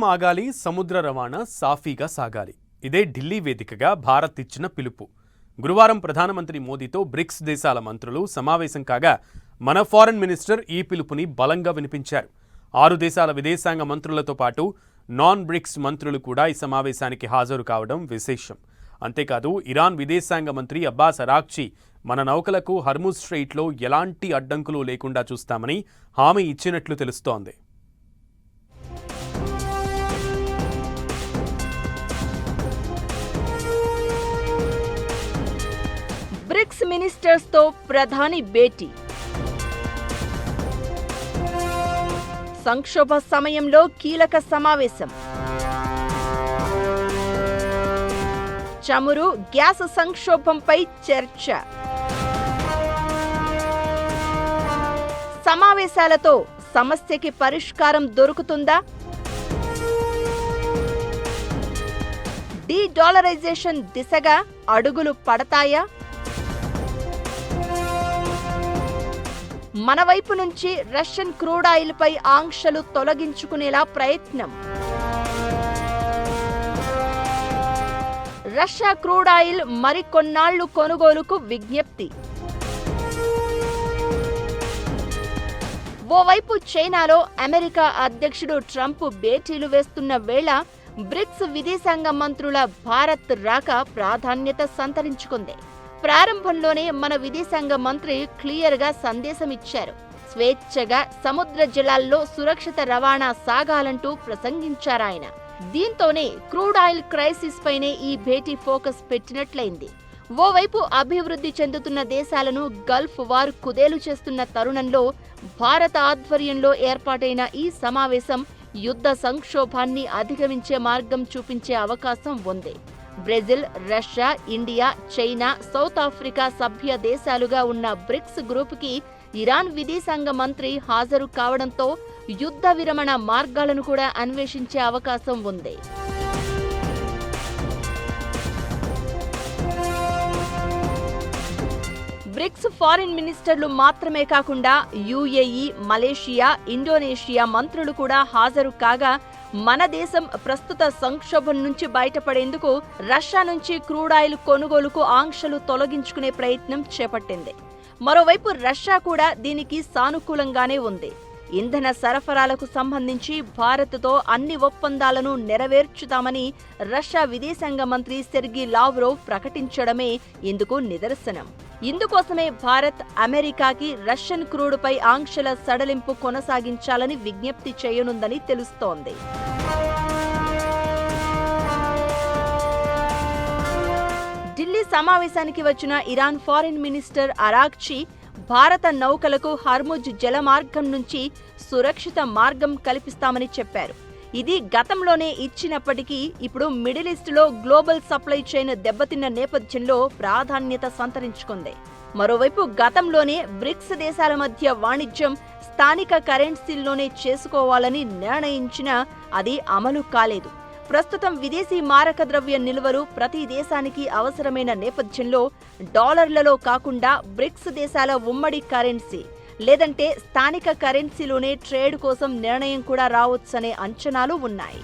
యుద్ధం ఆగాలి, సముద్ర రవాణా సాఫీగా సాగాలి. ఇదే ఢిల్లీ వేదికగా భారత్ ఇచ్చిన పిలుపు. గురువారం ప్రధానమంత్రి మోదీతో బ్రిక్స్ దేశాల మంత్రులు సమావేశం కాగా మన ఫారెన్ మినిస్టర్ ఈ పిలుపుని బలంగా వినిపించారు. 6 దేశాల విదేశాంగ మంత్రులతో పాటు నాన్ బ్రిక్స్ మంత్రులు కూడా ఈ సమావేశానికి హాజరు కావడం విశేషం. అంతేకాదు ఇరాన్ విదేశాంగ మంత్రి అబ్బాస్ అరాగ్చి మన నౌకలకు హర్ముజ్ స్ట్రెయిట్లో ఎలాంటి అడ్డంకులు లేకుండా చూస్తామని హామీ ఇచ్చినట్లు తెలుస్తోంది. బ్రిక్స్ మినిస్టర్స్ తో ప్రధాని భేటీ. సంక్షోభ సమయంలో కీలక సమావేశం. చమురు, గ్యాస్ సంక్షోభంపై చర్చ. సమావేశాలతో సమస్యకి పరిష్కారం దొరుకుతుందా? డీ-డాలరైజేషన్ దిశగా అడుగులు పడతాయా? మన వైపు నుంచి రష్యన్ క్రూడ్ ఆయిల్ పై ఆంక్షలు తొలగించుకునేలా ప్రయత్నం. రష్యా క్రూడ్ ఆయిల్ మరికొన్నాళ్లు కొనుగోలుకు విజ్ఞప్తి. ఓవైపు చైనాలో అమెరికా అధ్యక్షుడు ట్రంప్ భేటీలు వేస్తున్న వేళ బ్రిక్స్ విదేశాంగ మంత్రుల భారత్ రాక ప్రాధాన్యత సంతరించుకుంది. ప్రారంభంలోనే మన విదేశాంగ మంత్రి క్లియర్గా సందేశమిచ్చారు. స్వేచ్ఛగా సముద్ర జలాల్లో సురక్షిత రవాణా సాగాలంటూ ప్రసంగించారాయన. దీంతోనే క్రూడ్ ఆయిల్ క్రైసిస్ పైనే ఈ భేటీ ఫోకస్ పెట్టినట్లయింది. ఓవైపు అభివృద్ధి చెందుతున్న దేశాలను గల్ఫ్ వార్ కుదేలు చేస్తున్న తరుణంలో భారత ఆధ్వర్యంలో ఏర్పాటైన ఈ సమావేశం యుద్ధ సంక్షోభాన్ని అధిగమించే మార్గం చూపించే అవకాశం ఉంది. Brazil, Russia, India, China, south Africa సభ్య దేశాలుగా ఉన్న బ్రిక్స్ గ్రూపుకి ఇరాన్ విదేశాంగ మంత్రి హాజరు కావడంతో యుద్ధ విరమణ మార్గాలను కూడా అన్వేషించే అవకాశం ఉంది. బ్రిక్స్ ఫారిన్ మినిస్టర్లు మాత్రమే కాకుండా యుఏఈ, మలేషియా, ఇండోనేషియా మంత్రులు కూడా హాజరు కాగా మన దేశం ప్రస్తుత సంక్షోభం నుంచి బయటపడేందుకు రష్యా నుంచి క్రూడ్ ఆయిల్ కొనుగోలుకు ఆంక్షలు తొలగించుకునే ప్రయత్నం చేపట్టింది. మరోవైపు రష్యా కూడా దీనికి సానుకూలంగానే ఉంది. ఇంధన సరఫరాలకు సంబంధించి భారత్తో అన్ని ఒప్పందాలను నెరవేర్చుతామని రష్యా విదేశాంగ మంత్రి సెర్గీ లావ్రోవ్ ప్రకటించడమే ఇందుకు నిదర్శనం. ఇందుకోసమే భారత్ అమెరికాకి రష్యన్ క్రూడ్పై ఆంక్షల సడలింపు కొనసాగించాలని విజ్ఞప్తి చేయనుందని తెలుస్తోంది. ఢిల్లీ సమావేశానికి వచ్చిన ఇరాన్ ఫారిన్ మినిస్టర్ అరాగ్చి భారత నౌకలకు హర్ముజ్ జలమార్గం నుంచి సురక్షిత మార్గం కల్పిస్తామని చెప్పారు. ఇది గతంలోనే ఇచ్చినప్పటికీ ఇప్పుడు మిడిల్ ఈస్ట్లో గ్లోబల్ సప్లై చైన్ దెబ్బతిన్న నేపథ్యంలో ప్రాధాన్యత సంతరించుకుంది. మరోవైపు గతంలోనే బ్రిక్స్ దేశాల మధ్య వాణిజ్యం స్థానిక కరెన్సీల్లోనే చేసుకోవాలని నిర్ణయించినా అది అమలు కాలేదు. ప్రస్తుతం విదేశీ మారక ద్రవ్య నిల్వలు ప్రతి దేశానికి అవసరమైన నేపథ్యంలో డాలర్లలో కాకుండా బ్రిక్స్ దేశాల ఉమ్మడి కరెన్సీ లేదంటే స్థానిక కరెన్సీలోనే ట్రేడ్ కోసం నిర్ణయం కూడా రావచ్చనే అంచనాలు ఉన్నాయి.